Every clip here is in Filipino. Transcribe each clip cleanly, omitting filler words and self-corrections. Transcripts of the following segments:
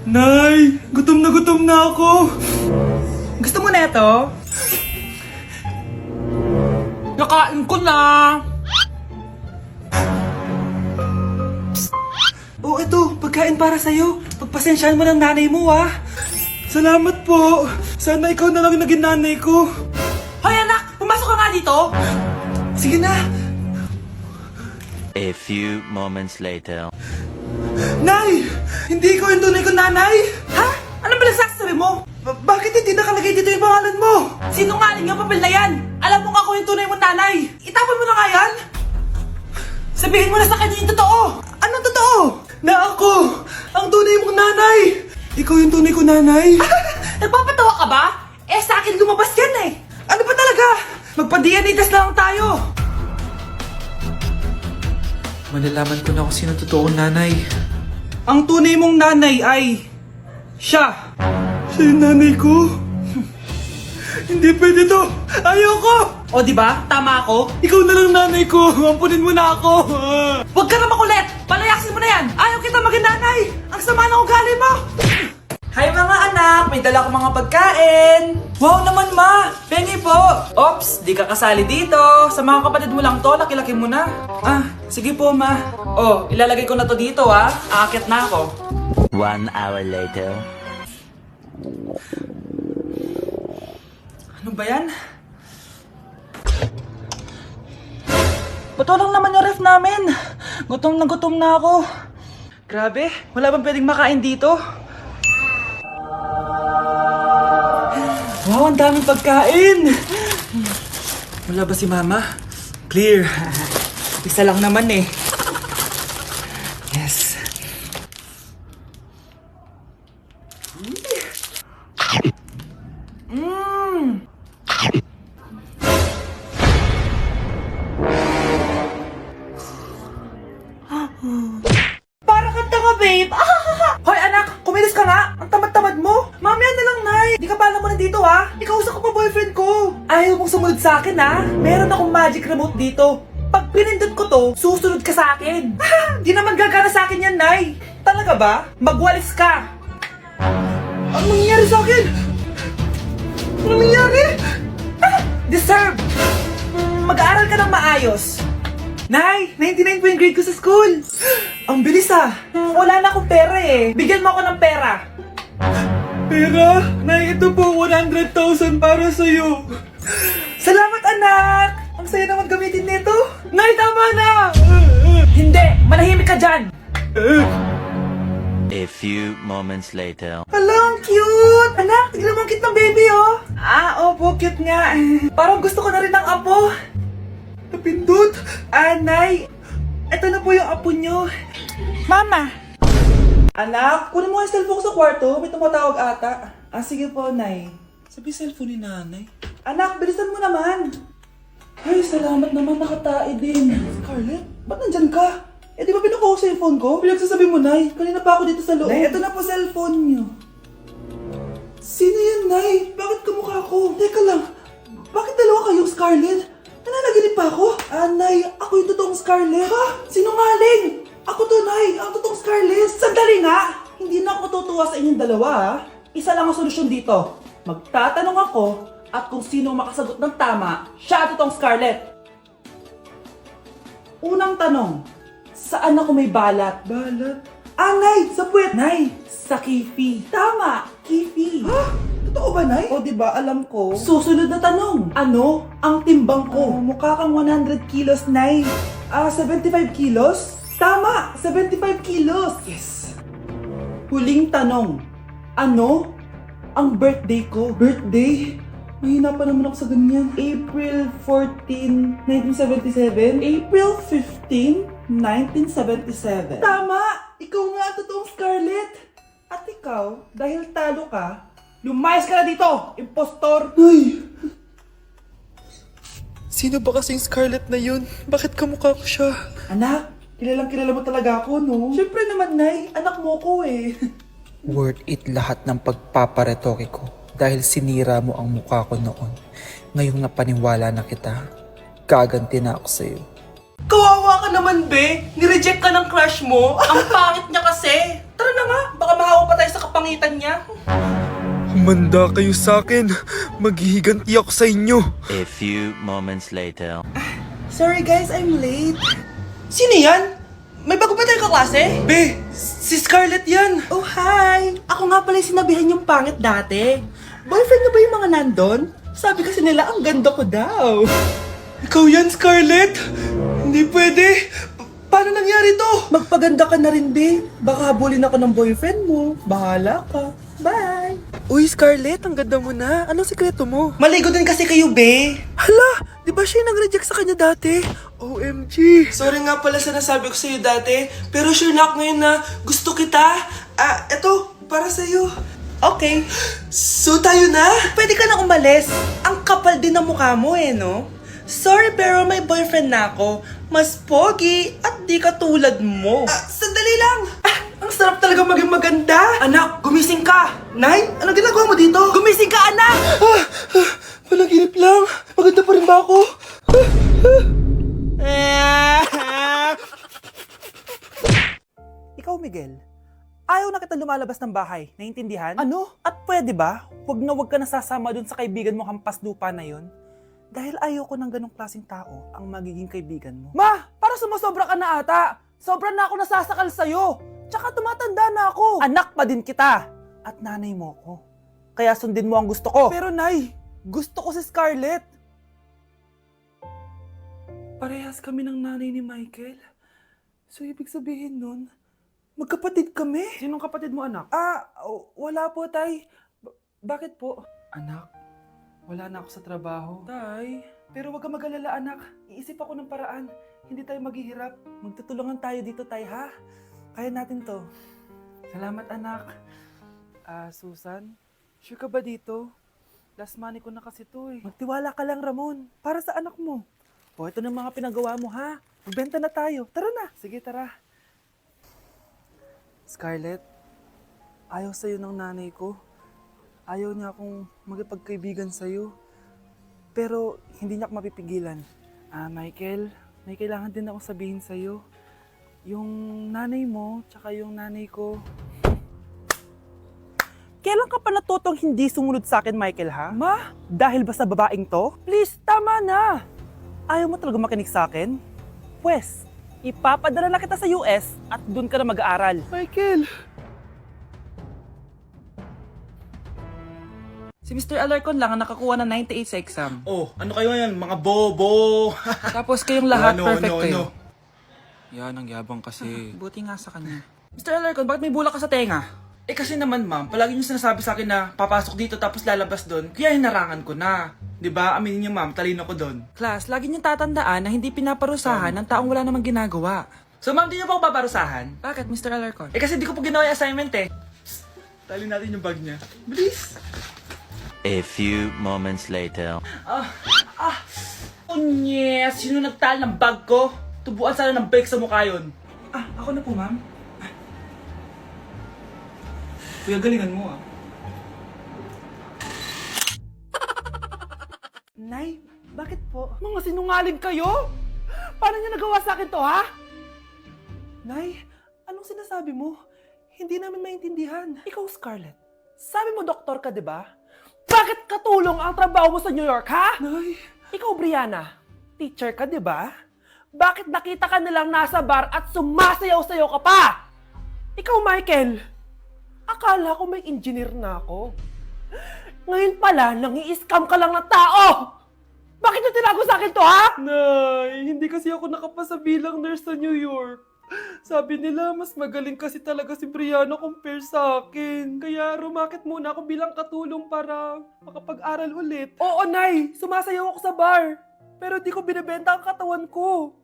Nay, gutom na ako. Gusto mo na ito? Nakain ko na! Oh, ito, pagkain para sa'yo. Pagpasensyahan mo ng nanay mo, ah. Salamat po. Sana ikaw na lang naging nanay ko. Hoy anak! Pumasok ka nga dito! Sige na. A few moments later. Nay! Hindi ko yung tunay kong nanay! Ha? Anong pinagsasabi mo? Bakit hindi nakalagay dito yung pangalan mo? Sinungaling ang papel na yan! Alam mo nga ako yung tunay mong nanay! Itapon mo na nga yan! Sabihin mo na sa kanya yung totoo! Anong totoo? Na ako! Ang tunay mong nanay! Ikaw yung tunay kong nanay? Nagpapatawa ka ba? Eh sa akin lumabas yan eh! Ano ba talaga? Magpa-DNA test na lang tayo! Malalaman ko na kung sino totoong nanay. Ang tunay mong nanay ay... siya! Siya yung nanay ko? Hindi pwede to! Ayoko! O di ba? Tama ako? Ikaw na lang nanay ko! Ampunin mo na ako! Huwag ka na makulit! Palayasin mo na yan! Ayaw kita maging nanay! Ang sama ng ugali mo! Hi mga anak! May dala ko mga pagkain! Wow naman ma! Pengi po! Ops! Di ka kasali dito! Sa mga kapatid mo lang to, laki-laki mo na. Ah, sige po ma. Oh, ilalagay ko na to dito ah. Aakit na ako. 1 hour later. Ano ba yan? Ba't lang naman yung ref namin? Gutom na ako. Grabe, wala bang pwedeng makain dito? Wow, ang daming pagkain! Wala ba si Mama? Clear. Isa lang naman eh. Yes. Para kang tanga, babe! Hoy, anak! Kumilos ka nga! Ang tamad-tamad mo! Mamaya na lang, Nay! Di ka pa alam mo nandito, ha? Ikausap ko pa boyfriend ko! Ayaw mong sumunod sa akin, ha? Meron akong magic remote dito. Pag pinindot ko to, susunod ka sa akin. Di naman gagana sa akin yan, Nay! Talaga ba? Magwalis ka! Ano nangyayari sa akin? Ano nangyayari? Deserve! Mag-aaral ka ng maayos. Nay, 99 po yung grade ko sa school. Ang bilis ah. Wala na akong pera eh. Bigyan mo ako ng pera. Pera? Nay, ito po 100,000 para sa'yo. Salamat anak. Ang saya naman gamitin nito. Nay, tama na. Hindi, manahimik ka dyan. A few moments later. Hala, ang cute. Anak, tignan mo ang cute ng baby oh. Ah, opo, cute nga. Parang gusto ko na rin ng apo. Napindot. Nay, eto na po yung apo nyo. Mama! Anak, kunin mo yung cellphone ko sa kwarto. May tumatawag ata. Ah, sige po, Nay. Sabi cellphone ni nanay. Anak, bilisan mo naman. Ay, salamat naman, nakatae din. Scarlett, ba't nandyan ka? Eh, di ba pinukuha ko sa yung phone ko? Pinagsasabi mo, Nay. Kanina pa ako dito sa loob. Nay, eto na po cellphone nyo. Sino yan, Nay? Bakit kamukha ko? Teka lang, bakit dalawa kayong Scarlett? Nananaginip pa ako? Nay, ako yung totoong Scarlett. Ha? Sinungaling! Ako to, Nay, ang totoong Scarlett. Sandali nga! Hindi na ako tutuwa sa inyong dalawa, ha? Isa lang ang solusyon dito. Magtatanong ako at kung sino ang makasagot ng tama, siya ang totoong Scarlett. Unang tanong, saan ako may balat? Balat. Nay, sa puwet. Nay, sa kifi. Tama, kifi. Ha? Totoo ba, Nay? O diba, alam ko. Susunod na tanong. Ano ang timbang ko? Mukha kang 100 kilos, Nay. 75 kilos? Tama, 75 kilos. Yes. Huling tanong. Ano ang birthday ko? Birthday? Mahina pa naman ako sa ganyan. April 14, 1977? April 15, 1977. Tama! Ikaw nga ang totoong Scarlett. At ikaw, dahil talo ka, lumayas ka na dito, impostor! Nay! Sino ba kasing Scarlett na yun? Bakit kamukha ko siya? Anak, kilalang kilala mo talaga ako, no? Siyempre naman, Nay. Anak mo ko eh. Worth it lahat ng pagpaparetoke ko dahil sinira mo ang mukha ko noon. Ngayong napaniwala na kita, gaganti na ako sa'yo. Kawawa ka naman, be. Nireject ka ng crush mo. Ang pangit niya kasi. Tara na nga. kapangitan niya. Humanda kayo sa akin. Maghihiganti ako sa inyo. A few moments later. Sorry guys, I'm late. Sino yan? May bago ba tayong kaklase? Be, si Scarlett yan. Oh, hi! Ako nga pala yung sinabihan yung pangit dati. Boyfriend na ba yung mga nandun? Sabi kasi nila, ang ganda ko daw. Ikaw yan, Scarlett. Hindi pwede. Paano nangyari to? Magpaganda ka na rin, babe. Baka habulin ako ng boyfriend mo. Bahala ka. Bye! Uy, Scarlett, ang ganda mo na. Anong sikreto mo? Maligo din kasi kayo, be. Hala, di ba siya yung nag-reject sa kanya dati? OMG. Sorry nga pala sa nasabi ko sa'yo dati, pero sure na ako ngayon na gusto kita. Eto, para sa'yo. Okay. So tayo na? Pwede ka na umalis. Ang kapal din ng mukha mo eh, no? Sorry, pero may boyfriend na ako. Mas pogi at di katulad mo. Sandali lang. Ang sarap talaga maging maganda. Anak, gumising ka. Nay, ano ginagawa mo dito? Gumising ka, anak! Panaginip lang. Maganda pa rin ba ako? Ikaw, Miguel, ayaw na kita lumalabas ng bahay. Naiintindihan? Ano? At pwede ba? Huwag ka nasasama dun sa kaibigan mo hampas lupa na yon. Dahil ayaw ko ng ganong klaseng tao ang magiging kaibigan mo. Ma! Para sumasobra ka na ata! Sobra na ako nasasakal sa'yo! Tsaka tumatanda na ako! Anak pa din kita! At nanay mo ko. Kaya sundin mo ang gusto ko. Pero Nay, gusto ko si Scarlett. Parehas kami ng nanay ni Michael. So ibig sabihin nun, magkapatid kami? Sinong kapatid mo, anak? Wala po, Tay. Bakit po? Anak, wala na ako sa trabaho. Tay, pero wag ka mag-alala, anak. Iisip ako ng paraan. Hindi tayo maghihirap. Magtutulungan tayo dito, Tay, ha? Kaya natin to. Salamat, anak. Susan, sure ka ba dito? Last money ko na kasi to eh. Magtiwala ka lang, Ramon. Para sa anak mo. O, ito na mga pinagawa mo, ha? Magbenta na tayo. Tara na. Sige, tara. Scarlett, ayaw sa'yo ng nanay ko. Ayaw niya akong magpagkaibigan sa'yo. Pero hindi niya ako mapipigilan. Michael, may kailangan din akong sabihin sa'yo. Yung nanay mo, tsaka yung nanay ko. Kailan ka pa natutong hindi sumunod sa akin, Michael, ha? Ma, dahil ba sa babaeng to? Please, tama na! Ayaw mo talaga makinig sa akin? Pwes, ipapadala na kita sa US at doon ka na mag-aaral. Michael. Si Mr. Alarcon lang ang nakakuha ng 98 sa exam. Oh, ano kayo yan? Mga bobo. Tapos kayong lahat perfect kayo. Yan, ang yabang kasi. Buti nga sa kanya. Mr. Alarcon, bakit may bulak ka sa tenga? Kasi naman, ma'am, palagi niyo sinasabi sa akin na papasok dito tapos lalabas doon. Kaya hinarangan ko na. 'Di ba? Aminin niyo, ma'am, talino ko doon. Class, lagi niyong tatandaan na hindi pinaparusahan ng taong wala namang ginagawa. So, ma'am, di niyo po ako paparusahan? Bakit, Mr. Alarcon? Kasi di ko po ginawa yung assignment eh. Psst, tali natin yung bag niya. Bilis! A few moments later. Yes! Sino nagtal ng bag ko? Tubuan sana ng bake sa mukha yun. Ako na po, ma'am. Kuya, galingan mo ah. Nay, bakit po? Mga sinungaling kayo? Paano niyo nagawa sa akin to, ha? Nay, anong sinasabi mo? Hindi namin maintindihan. Ikaw, Scarlett, sabi mo doktor ka, di ba? Bakit katulong ang trabaho mo sa New York, ha? Nay. Ikaw, Brianna, teacher ka, di ba? Bakit nakita ka nilang nasa bar at sumasayaw-sayaw ka pa? Ikaw, Michael, akala ko may engineer na ako. Ngayon pala, nangi-scam ka lang na tao! Bakit niyo tinago sa akin to, ha? Nay, hindi kasi ako nakapasa bilang nurse sa New York. Sabi nila, mas magaling kasi talaga si Brianna compare sa akin. Kaya rumakit muna ako bilang katulong para makapag-aral ulit. Oo, Nay! Sumasayaw ako sa bar! Pero di ko binibenta ang katawan ko.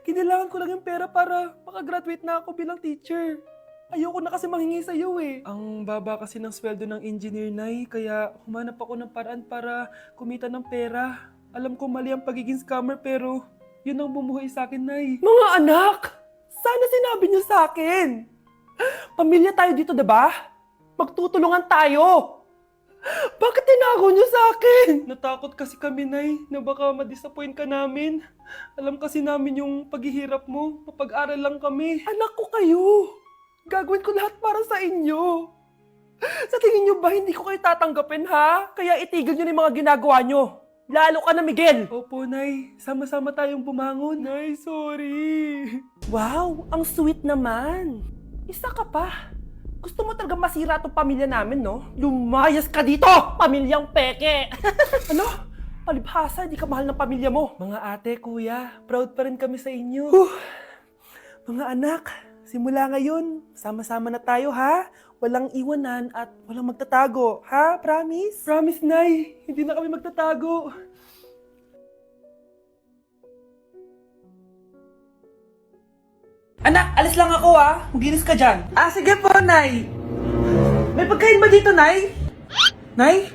Kailangan ko lang yung pera para makagraduate na ako bilang teacher. Ayoko na kasi manghingi sa'yo eh. Ang baba kasi ng sweldo ng engineer, Nay, kaya humanap ako ng paraan para kumita ng pera. Alam ko mali ang pagiging scammer pero yun ang bumuhay sa akin, Nay. Mga anak! Sana sinabi niyo sa akin! Pamilya tayo dito, diba? Magtutulungan tayo! Bakit tinago niyo sa akin? Natakot kasi kami, Nay, na baka ma-disappoint ka namin. Alam kasi namin yung paghihirap mo. Mapag-aral lang kami. Anak ko kayo! Gagawin ko lahat para sa inyo! Sa tingin nyo ba hindi ko kayo tatanggapin, ha? Kaya itigil nyo na yung mga ginagawa nyo. Lalo ka na, Miguel! Opo, Nay. Sama-sama tayong bumangon. Nay, sorry. Wow, ang sweet naman. Isa ka pa. Gusto mo talaga masira tong pamilya namin, no? Lumayas ka dito, pamilyang peke! Ano? Palibhasa, di ka mahal ng pamilya mo. Mga ate, kuya, proud pa rin kami sa inyo. Mga anak, simula ngayon, sama-sama na tayo, ha? Walang iwanan at walang magtatago, ha? Promise? Promise, Nay. Hindi na kami magtatago. Anak, alis lang ako, ha? Maginis ka dyan. Ah, sige po, Nay. May pagkain ba dito, Nay? Nay?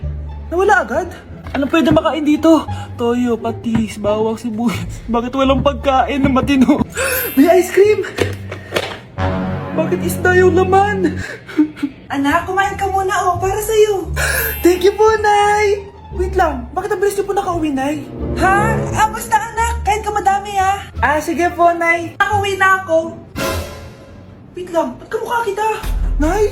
Nawala agad? Ano pwede makain dito? Toyo, patis, bawang, sibuyas. Bakit walang pagkain na matino? May ice cream! Bakit isda yung laman? Anak, kumain ka muna, oh, para sa'yo. Thank you po, Nay! Wait lang, bakit ang bilis niyo po nakauwi, Nay? Ha? Basta anak, kain ka madami, ha? Ah, sige po, Nay. Nakauwi na ako. Wait lang, ba't kamukha kita? Nay,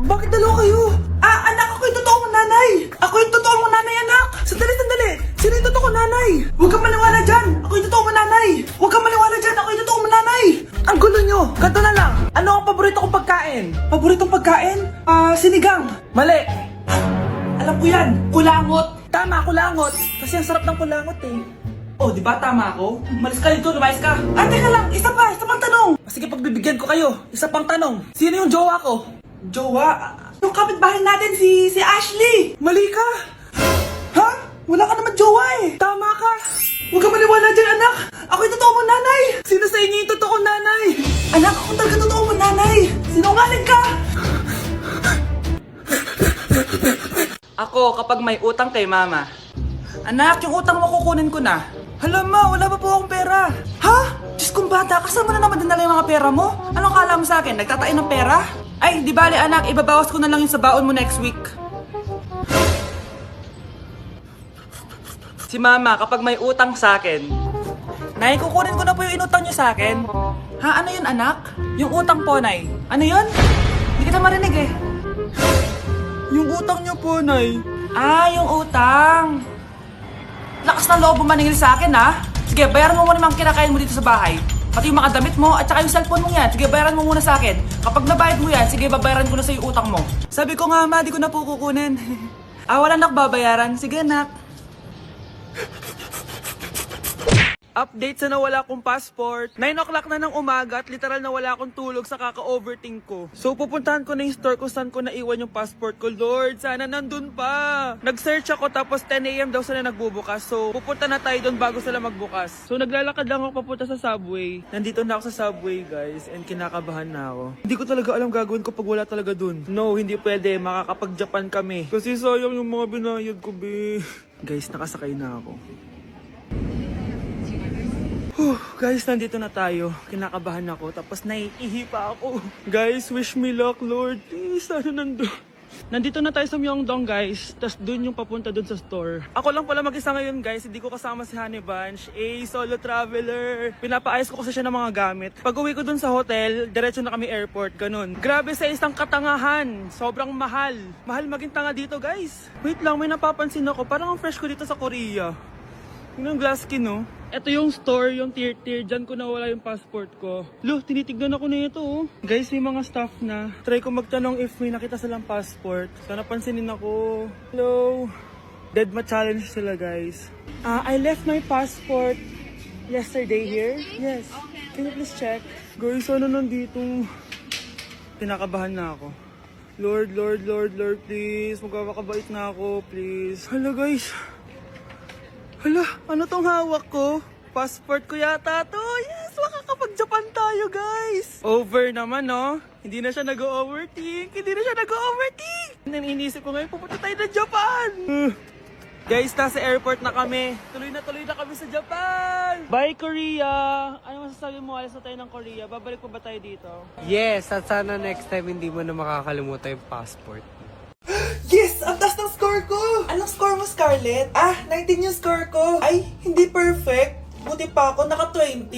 bakit dalawa kayo? Anak, ako yung totoo mong nanay. Ako yung totoo mong nanay, anak. Sandali. Sino yung totoo kong nanay? Huwag kang maniwala dyan. Ako yung totoo mong nanay. Huwag kang maniwala dyan. Ako yung totoo mong nanay. Ang gulo nyo. Ganto na lang. Ano ang paborito kong pagkain? Paboritong pagkain? Sinigang. Mali. Alam ko yan. Kulangot. Tama, kulangot. Kasi ang sarap ng kulangot eh. Oh, di ba tama ako? Umalis ka dito, lumayas ka. Teka lang. Isa pang tanong. Sige, pagbibigyan ko kayo. Isa pang tanong. Sino yung jowa ko? Jowa? Yung kapitbahay natin, si Ashley! Mali ka! Ha? Wala ka naman jowa eh! Tama ka! Huwag ka maniwala dyan, anak! Ako yung totoo mong nanay! Sino sa inyo yung totoo nanay? Anak, ako talaga totoo mong nanay! Sinungaling ka! Ako, kapag may utang kay mama. Anak, yung utang mo kukunin ko na. Hala ma, wala pa po akong pera! Ha? Diyos kong bata, kasama mo na naman dinala yung mga pera mo? Anong kala mo sa akin? Nagtatain ng pera? Ay, di bale anak, ibabawas ko na lang yung sa baon mo next week. Si mama, kapag may utang sa akin, Nay, kukunin ko na po yung inutang niyo sa akin. Ha, ano yun anak? Yung utang po, Nay. Ano yun? Hindi kita marinig eh. Yung utang niyo po, Nay. Yung utang. Lakas ng loob mo maningil sa akin, ha? Sige, bayaran mo muna yung mga kinakain mo dito sa bahay. Pati yung mga damit mo at saka yung cellphone mo yan. Sige, bayaran mo muna sa akin. Kapag nabayad mo yan, sige, babayaran ko na sa yung utang mo. Sabi ko nga, ma, di ko na po kukunin. Wala nak babayaran. Sige, nak. Update sa nawala kong passport. 9 o'clock na ng umaga at literal na wala akong tulog sa kaka-overthink ko. So pupuntahan ko na yung store kung saan ko naiwan yung passport ko. Lord, sana nandun pa. Nag-search ako tapos 10 a.m. daw sila nagbubukas. So pupunta na tayo doon bago sila magbukas. So naglalakad lang ako papunta sa subway. Nandito na ako sa subway guys and kinakabahan na ako. Hindi ko talaga alam gagawin ko pag wala talaga dun. No, hindi pwede. Makakapag-Japan kami. Kasi sayang yung mga binayad ko, be. Guys, nakasakay na ako. Guys, nandito na tayo. Kinakabahan ako. Tapos naiihi pa ako. Guys, wish me luck, Lord. Please, sana nandun. Nandito na tayo sa Myeongdong, guys. Tapos dun yung papunta dun sa store. Ako lang pala mag-isa ngayon, guys. Hindi ko kasama si Honey Bunch. Solo traveler. Pinapaayos ko kasi siya ng mga gamit. Pag uwi ko dun sa hotel, diretso na kami airport. Ganun. Grabe sa isang katangahan. Sobrang mahal. Mahal maging tanga dito, guys. Wait lang, may napapansin ako. Parang ang fresh ko dito sa Korea. Yung glass skin, no? Ito yung store, yung tier. Diyan ko nawala yung passport ko. Lo, tinitignan ako na ito, oh. Guys, may mga staff na. Try ko magtanong if may nakita silang passport. Sana pansinin ako. Hello? Deadma challenge sila, guys. I left my passport yesterday here. Yes. Can you please check? Guys, ano nandito? Pinakabahan na ako. Lord, please. Magkakabait na ako, please. Hala, guys. Hala, ano tong hawak ko? Passport ko yata to. Yes, makakapag-Japan tayo, guys. Over naman, no? Hindi na siya nag-overthink. Inisip ko ngayon, pupunta tayo ng Japan. Guys, nasa airport na kami. Tuloy na kami sa Japan. Bye, Korea. Ano masasabi mo? Alis na tayo ng Korea. Babalik pa ba tayo dito? Yes, at sana next time hindi mo na makakalimutan yung passport. Yes! Ang taas ng score ko! Anong score mo, Scarlett? 19 yung score ko. Ay, hindi perfect. Buti pa ako, naka 20.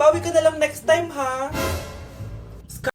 Bawi ka na lang next time, ha?